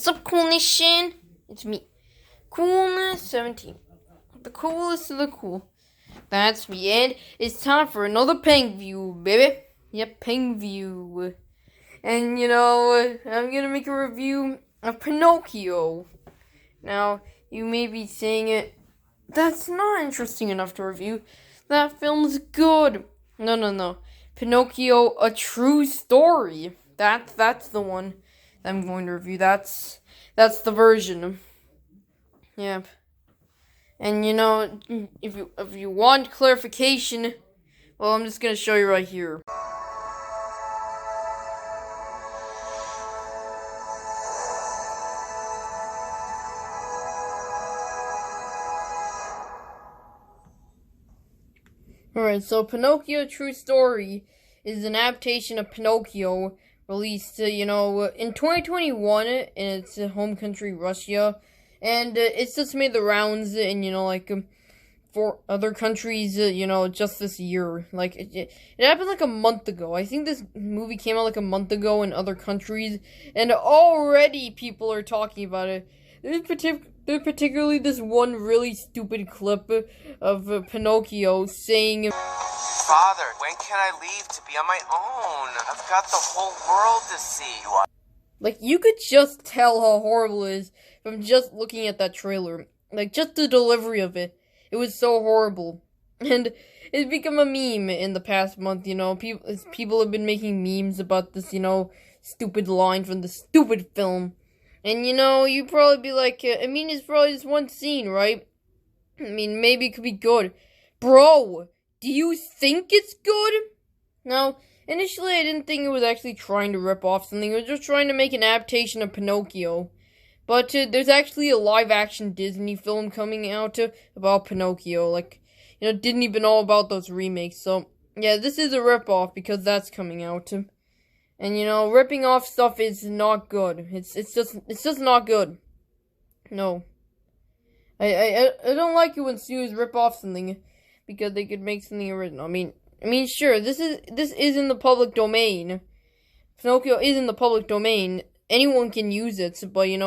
What's up, Cool Nation? It's me, Coolness17. The coolest of the cool. That's me, and it's time for another Pengview, baby. Yep, Pengview. And, I'm gonna make a review of Pinocchio. Now, you may be saying it, that's not interesting enough to review. That film's good. No. Pinocchio, a true story. That's the one I'm going to review. That's the version. Yep. And if you want clarification, well, I'm just gonna show you right here. Alright, so Pinocchio True Story is an adaptation of Pinocchio released, in 2021 in its home country, Russia. And it's just made the rounds in, for other countries, just this year. Like, it happened like a month ago. I think this movie came out like a month ago in other countries, and already people are talking about it. There's particularly this one really stupid clip of Pinocchio saying, "Father, when can I leave to be on my own? I've got the whole world to see." Like, you could just tell how horrible it is from just looking at that trailer. Like, just the delivery of it. It was so horrible. And it's become a meme in the past month, people have been making memes about this, stupid line from the stupid film. And, you'd probably be like, it's probably just one scene, right? Maybe it could be good. Bro, do you think it's good? Now, initially I didn't think it was actually trying to rip off something. It was just trying to make an adaptation of Pinocchio. But there's actually a live-action Disney film coming out about Pinocchio. Like, Disney been all about those remakes. So, yeah, this is a rip-off because that's coming out. And, ripping off stuff is not good. It's just not good. No. I don't like it when studios rip off something because they could make something original. Sure, this is in the public domain. Pinocchio is in the public domain. Anyone can use it, but you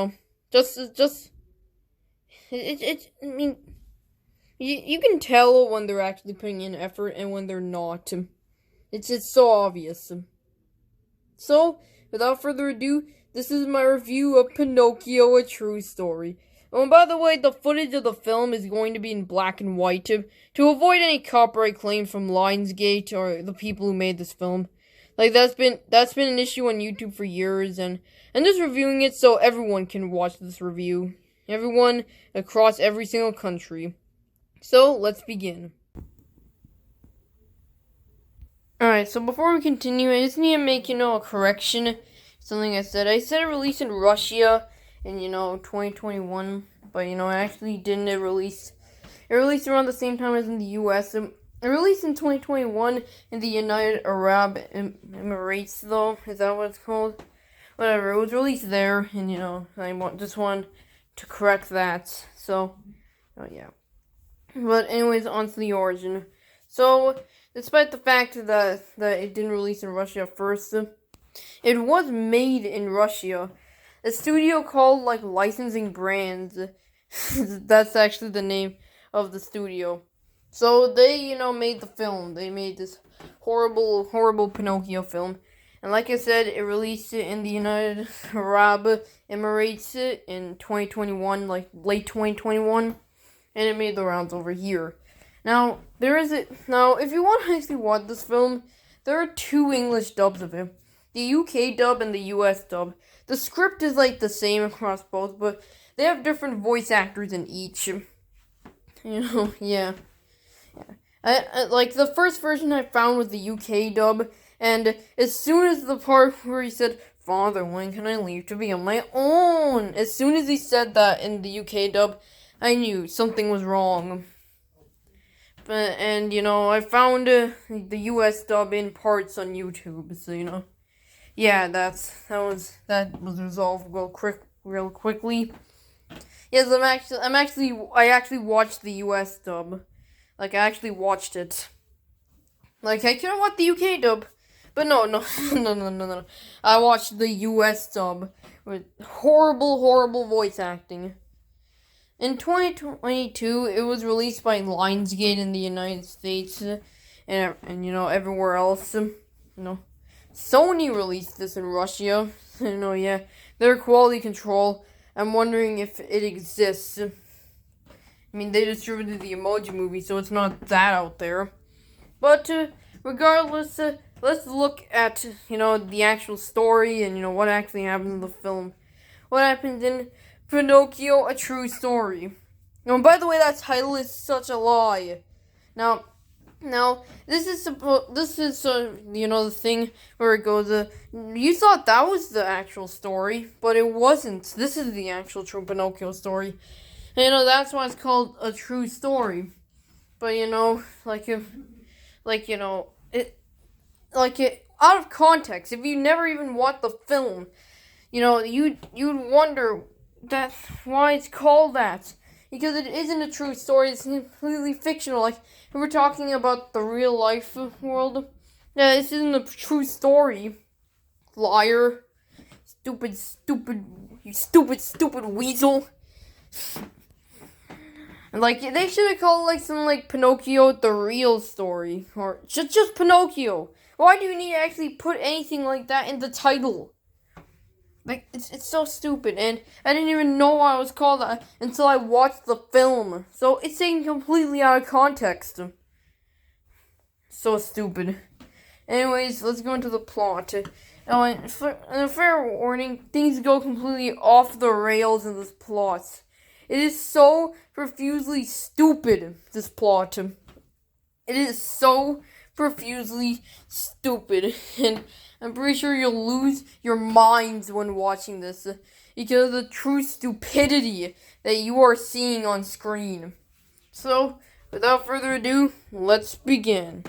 can tell when they're actually putting in effort and when they're not. It's so obvious. So, without further ado, this is my review of Pinocchio, a True Story. Oh, and by the way, the footage of the film is going to be in black and white to avoid any copyright claims from Lionsgate or the people who made this film. Like, that's been an issue on YouTube for years, and I'm just reviewing it so everyone can watch this review. Everyone across every single country. So, let's begin. Alright, so before we continue, I just need to make, a correction. Something I said. I said it released in Russia in, 2021. But, it actually didn't. It released around the same time as in the US. It released in 2021 in the United Arab Emirates, though. Is that what it's called? Whatever. It was released there, and, I just wanted to correct that. So, yeah. But anyways, on to the origin. So, despite the fact that it didn't release in Russia first, it was made in Russia. A studio called, Licensing Brands. That's actually the name of the studio. So, they, made the film. They made this horrible, horrible Pinocchio film. And like I said, it released in the United Arab Emirates in 2021, late 2021. And it made the rounds over here. Now, if you want to actually watch this film, there are two English dubs of it. The UK dub and the US dub. The script is, the same across both, but they have different voice actors in each. Yeah. I the first version I found was the UK dub, and as soon as the part where he said, "Father, when can I leave to be on my own?" As soon as he said that in the UK dub, I knew something was wrong. I found the US dub in parts on YouTube, so yeah, that was resolved real quickly. Yes, I actually watched the US dub. I actually watched it. I couldn't watch the UK dub, But no, no. I watched the US dub with horrible voice acting. In 2022, it was released by Lionsgate in the United States, and everywhere else. Sony released this in Russia. Yeah, their quality control. I'm wondering if it exists. I mean, they distributed the Emoji Movie, so it's not that out there. But regardless, let's look at the actual story and what actually happened in the film. What happened in Pinocchio, a true story. By the way, that title is such a lie. Now, this is the thing where it goes. You thought that was the actual story, but it wasn't. This is the actual true Pinocchio story. That's why it's called a true story. But out of context, if you never even watched the film, you'd wonder that's why it's called that. Because it isn't a true story, it's completely fictional. Like, if we're talking about the real life world, yeah, this isn't a true story. Liar. Stupid weasel. And they should have called something Pinocchio the real story. Or just Pinocchio. Why do you need to actually put anything like that in the title? It's so stupid, and I didn't even know why it was called that until I watched the film. So it's taken completely out of context. So stupid. Anyways, let's go into the plot. Now, in a fair warning, things go completely off the rails in this plot. It is so profusely stupid, this plot. It is so profusely stupid, and I'm pretty sure you'll lose your minds when watching this because of the true stupidity that you are seeing on screen. So, without further ado, let's begin.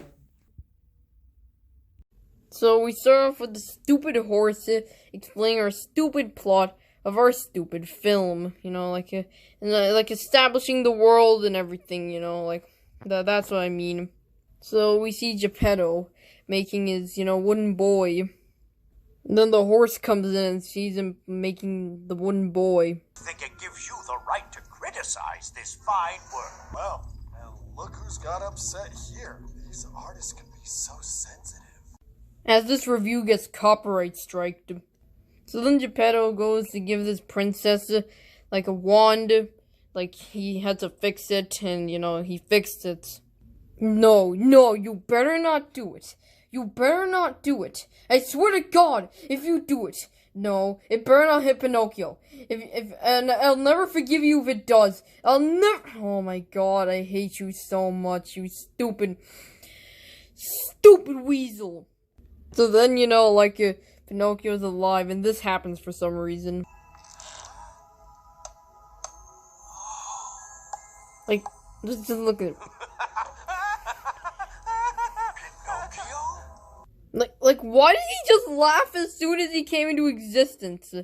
So, we start off with the stupid horse explaining our stupid plot of our stupid film. Establishing the world and everything, that's what I mean. So, we see Geppetto making his, wooden boy. And then the horse comes in and sees him making the wooden boy. I think it gives you the right to criticize this fine work. Well, and look who's got upset here. These artists can be so sensitive. As this review gets copyright striked. So then Geppetto goes to give this princess, a wand. He had to fix it, and, he fixed it. No, you better not do it. You better not do it. I swear to God, if you do it, no, it better not hit Pinocchio. And I'll never forgive you if it does. I'll never. Oh my God, I hate you so much, you stupid weasel. So then, Pinocchio's alive, and this happens for some reason. Just look at it. Why did he just laugh as soon as he came into existence?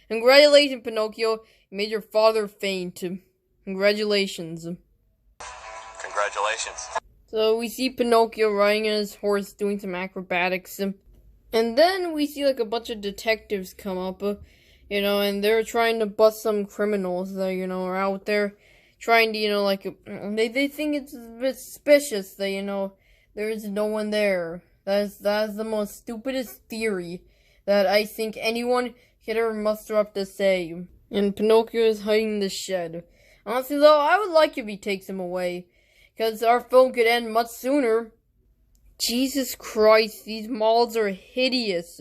Congratulations, Pinocchio. You made your father faint. Congratulations. Congratulations. So we see Pinocchio riding on his horse doing some acrobatics. And then we see a bunch of detectives come up, and they're trying to bust some criminals that, are out there trying to, they think it's a bit suspicious that, there is no one there. That is the most stupidest theory that I think anyone could ever muster up to say. And Pinocchio is hiding in the shed. Honestly, though, I would like if he takes him away, because our film could end much sooner. Jesus Christ, these molds are hideous.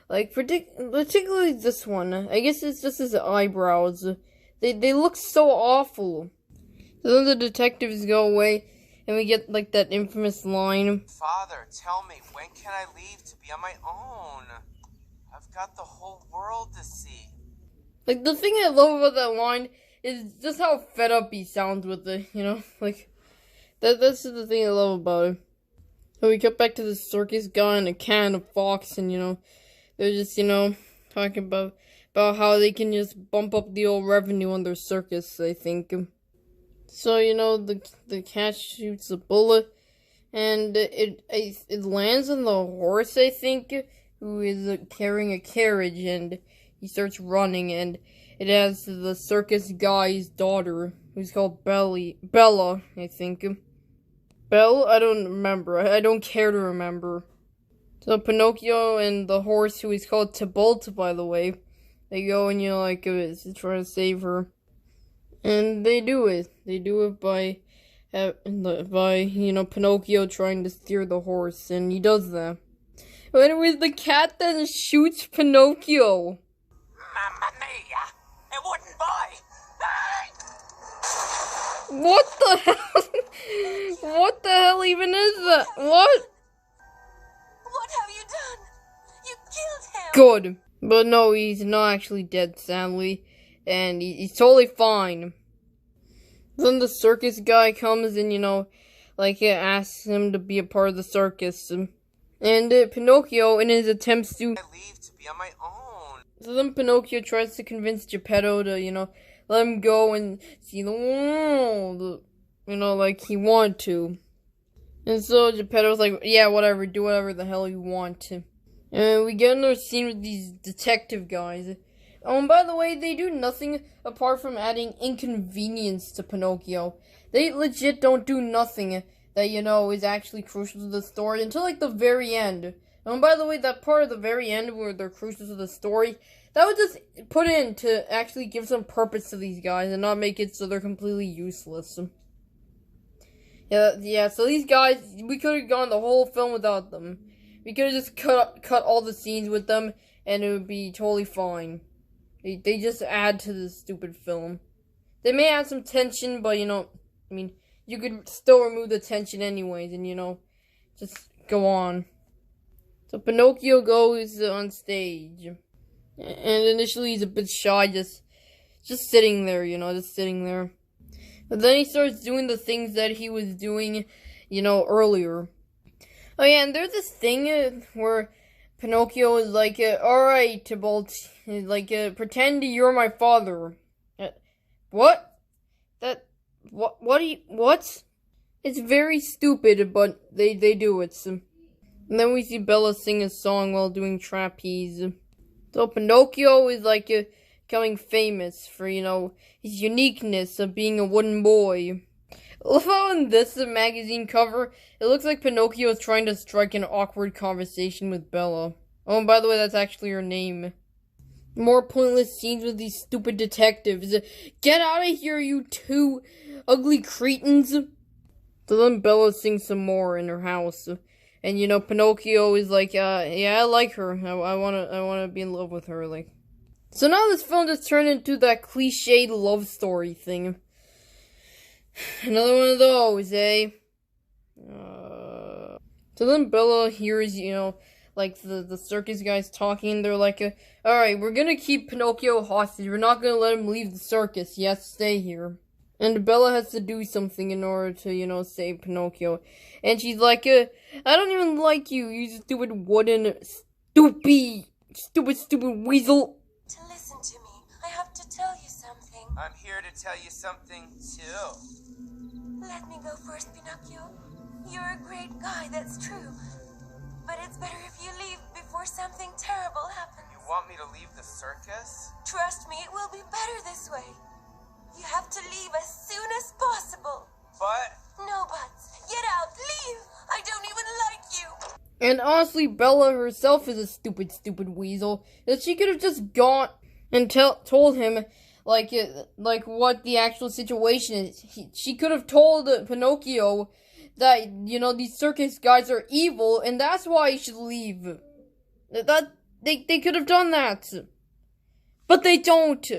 Particularly this one. I guess it's just his eyebrows. They look so awful. So then the detectives go away, and we get, that infamous line. Father, tell me, when can I leave to be on my own? I've got the whole world to see. The thing I love about that line is just how fed up he sounds with it, That's the thing I love about it. So we cut back to the circus guy and a cat and a fox, and, they're just, talking about how they can just bump up the old revenue on their circus, I think. So, the cat shoots a bullet, and it lands on the horse, I think, who is carrying a carriage, and he starts running, and it has the circus guy's daughter, who's called Bella, I think. Belle? I don't remember. I don't care to remember. So Pinocchio and the horse, who is called Tybalt, by the way, they go and, like, try to save her. And they do it. They do it by, Pinocchio trying to steer the horse, and he does that. But it was the cat that shoots Pinocchio. Mamma mia! A wooden boy! What the hell? What the hell even is that? What? What have you done? You killed him! Good. But no, he's not actually dead, sadly. And he's totally fine. Then the circus guy comes and, asks him to be a part of the circus. And Pinocchio, in his attempts to leave to be on my own. So then Pinocchio tries to convince Geppetto to, let him go and see the world. Like he wanted to. And so Geppetto's like, yeah, whatever, do whatever the hell you want to. And we get another scene with these detective guys. Oh, and by the way, they do nothing apart from adding inconvenience to Pinocchio. They legit don't do nothing that, is actually crucial to the story until, like, the very end. And by the way, that part of the very end where they're crucial to the story, that was just put in to actually give some purpose to these guys and not make it so they're completely useless. Yeah, so these guys, we could have gone the whole film without them. We could have just cut all the scenes with them, and it would be totally fine. They just add to this stupid film. They may add some tension, but, you could still remove the tension anyways, and, just go on. So Pinocchio goes on stage. And initially he's a bit shy, just sitting there, just sitting there. But then he starts doing the things that he was doing, earlier. Oh yeah, and there's this thing where Pinocchio is like, alright, Tybalt, like, pretend you're my father. What? What? It's very stupid, but they do it. And then we see Bella sing a song while doing trapeze. So Pinocchio is like becoming famous for, his uniqueness of being a wooden boy. Although in this magazine cover, it looks like Pinocchio is trying to strike an awkward conversation with Bella. Oh, and by the way, that's actually her name. More pointless scenes with these stupid detectives. Get out of here, you two ugly cretins! So then Bella sings some more in her house. And, Pinocchio is like, yeah, I like her. I wanna be in love with her, like. So now this film just turned into that cliched love story thing. Another one of those, eh? So then Bella hears, like, the circus guys talking. They're like, alright, we're gonna keep Pinocchio hostage. We're not gonna let him leave the circus. He has to stay here. And Bella has to do something in order to, save Pinocchio. And she's like, I don't even like you, you stupid wooden, stupid weasel. To listen to me, I have to tell you something. I'm here to tell you something, too. Let me go first, Pinocchio. You're a great guy, that's true. But it's better if you leave before something terrible happens. You want me to leave the circus? Trust me, it will be better this way. You have to leave as soon as possible. But... No buts. Get out. Leave. I don't even like you. And honestly, Bella herself is a stupid weasel. That she could have just gone and told him, like what the actual situation is. She could have told Pinocchio that, these circus guys are evil, and that's why he should leave. They could have done that. But they don't.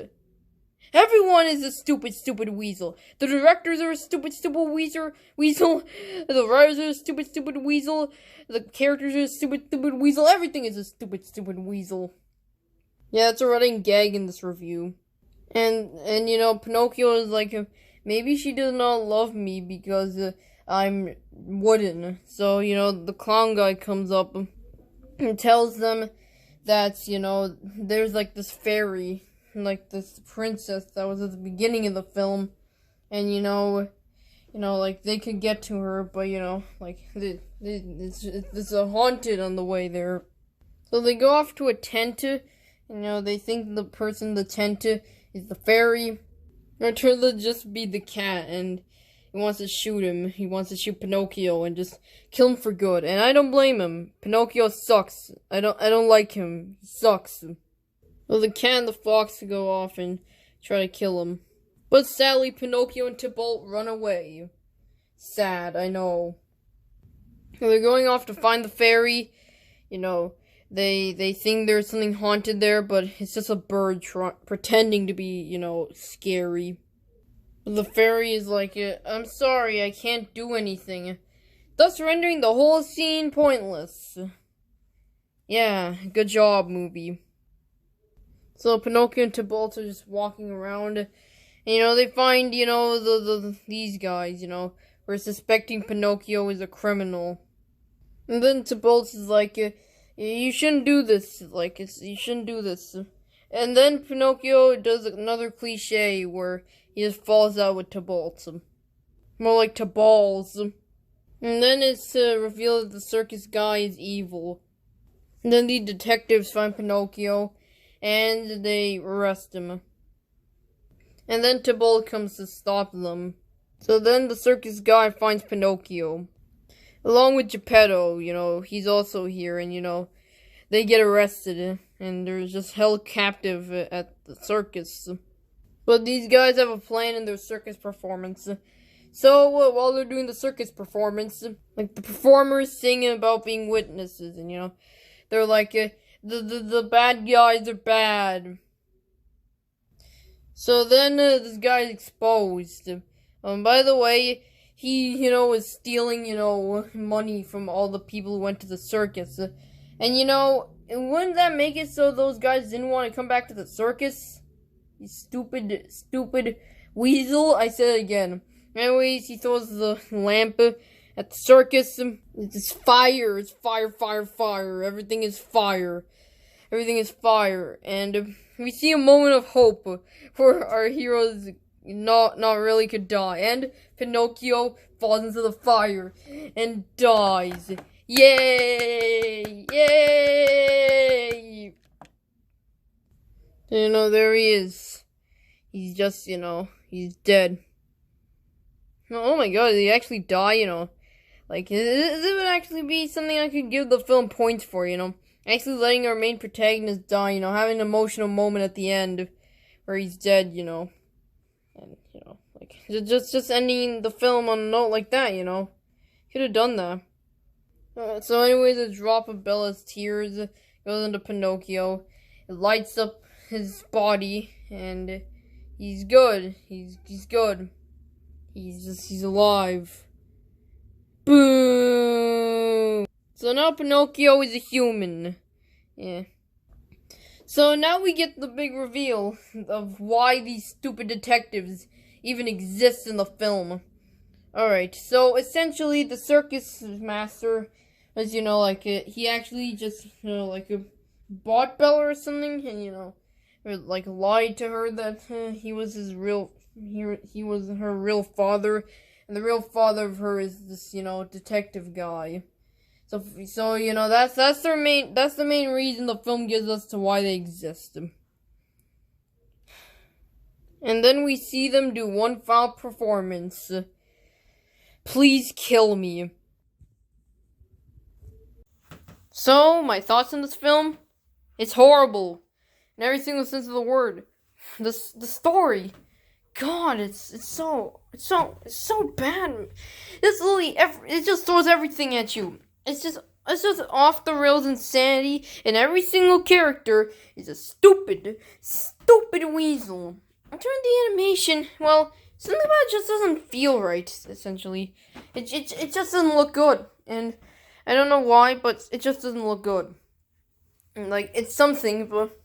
Everyone is a stupid weasel. The directors are a stupid weasel. The writers are a stupid weasel. The characters are a stupid weasel. Everything is a stupid weasel. Yeah, that's a running gag in this review. And Pinocchio is like, maybe she does not love me because I'm wooden. So, the clown guy comes up and tells them that, there's like this fairy, like this princess that was at the beginning of the film, and you know, like, they could get to her, but, you know, like, it's a haunted on the way there. So they go off to a tent, you know, they think the person in the tent is the fairy. It turns out to just be the cat, and he wants to shoot him. He wants to shoot Pinocchio and just kill him for good. And I don't blame him. Pinocchio sucks. I don't like him. He sucks. So the cat and the fox go off and try to kill him. But sadly, Pinocchio and Tybalt run away. Sad, I know. So they're going off to find the fairy. You know, they think there's something haunted there, but it's just a bird pretending to be, you know, scary. But the fairy is like, I'm sorry, I can't do anything, thus rendering the whole scene pointless. Yeah, good job, movie. So Pinocchio and Tybalt are just walking around, and, you know, they find, you know, these guys, you know, who are suspecting Pinocchio is a criminal. And then Tybalt is like, you shouldn't do this, like, you shouldn't do this. And then Pinocchio does another cliche where he just falls out with Tybalt. More like Tyballs. And then it's revealed that the circus guy is evil. And then the detectives find Pinocchio, and they arrest him. And then Tybalt comes to stop them. So then the circus guy finds Pinocchio. Along with Geppetto, you know, he's also here, and, you know, they get arrested, and they're just held captive at the circus. But these guys have a plan in their circus performance. So, while they're doing the circus performance, like, the performers sing about being witnesses, and, you know, they're like, the bad guys are bad. So then, this guy's exposed. By the way, he, you know, was stealing, you know, money from all the people who went to the circus. And, you know, wouldn't that make it so those guys didn't want to come back to the circus? You stupid weasel. I said it again. Anyways, he throws the lamp at the circus. It's fire. It's fire. Everything is fire. Everything is fire. And we see a moment of hope for our heroes not really could die. And Pinocchio falls into the fire and dies. Yay! Yay! You know, there he is. He's just, you know, he's dead. Oh my god, did he actually die, you know? Like, this would actually be something I could give the film points for, you know? Actually letting our main protagonist die, you know, having an emotional moment at the end where he's dead, you know? And, you know, like, just ending the film on a note like that, you know? Could have done that. So anyways, a drop of Bella's tears goes into Pinocchio. It lights up his body, and he's good. He's good. He's alive. Boom! So now Pinocchio is a human. Yeah. So now we get the big reveal of why these stupid detectives even exist in the film. Alright, so essentially the circus master, as you know, like, he actually just, you know, like, bought Bella or something, and, you know, or, like, lied to her that he was her real father, and the real father of her is this, you know, detective guy. So you know, that's the main reason the film gives us to why they exist. And then we see them do one final performance. Please kill me. So, my thoughts on this film? It's horrible. In every single sense of the word. The story. God, it's so bad. It's literally, it just throws everything at you. It's just off the rails insanity, and every single character is a stupid weasel. In terms of the animation, well, something about it just doesn't feel right, essentially. It just doesn't look good, and I don't know why, but it just doesn't look good. And, like, it's something, but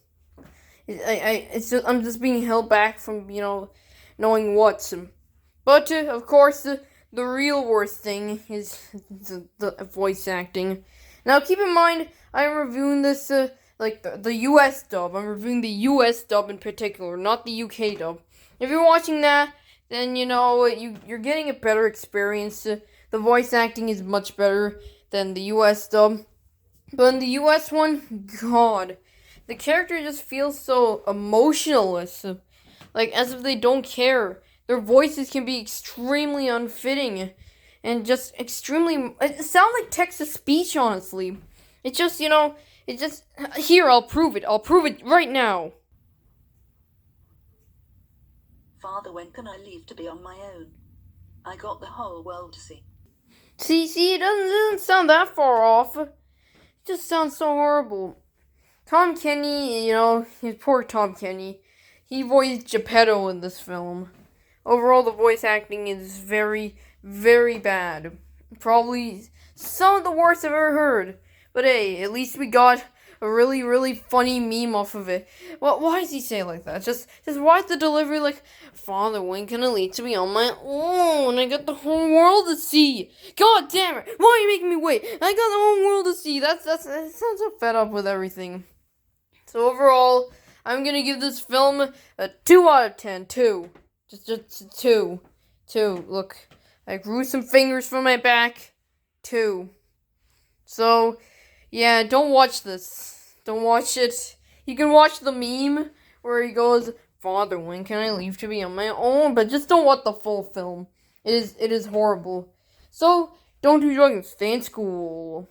I'm just being held back from, you know, knowing what. But, of course, the real worst thing is the voice acting. Now, keep in mind, I'm reviewing this, like, the US dub. I'm reviewing the US dub in particular, not the UK dub. If you're watching that, then you're getting a better experience. The voice acting is much better than the US dub. But in the US one, God, the character just feels so emotionless. Like, as if they don't care. Their voices can be extremely unfitting. And just extremely... It sounds like text-to-speech, honestly. It just, Here, I'll prove it. I'll prove it right now. Father, when can I leave to be on my own? I got the whole world to see. See, it doesn't sound that far off. It just sounds so horrible. Tom Kenny, poor Tom Kenny. He voiced Geppetto in this film. Overall, the voice acting is very, very bad. Probably some of the worst I've ever heard. But hey, at least we got a really, really funny meme off of it. Well, why does he say it like that? Just why is the delivery like, Father, when can I leave to be on my own? I got the whole world to see. God damn it! Why are you making me wait? I got the whole world to see. That sounds so fed up with everything. So overall, I'm gonna give this film a 2 out of 10. 2. Just 2. 2. Look, I grew some fingers from my back. 2. So, yeah, don't watch this. Don't watch it. You can watch the meme where he goes, Father, when can I leave to be on my own? But just don't watch the full film. It is horrible. So, don't do drugs. Stay in school.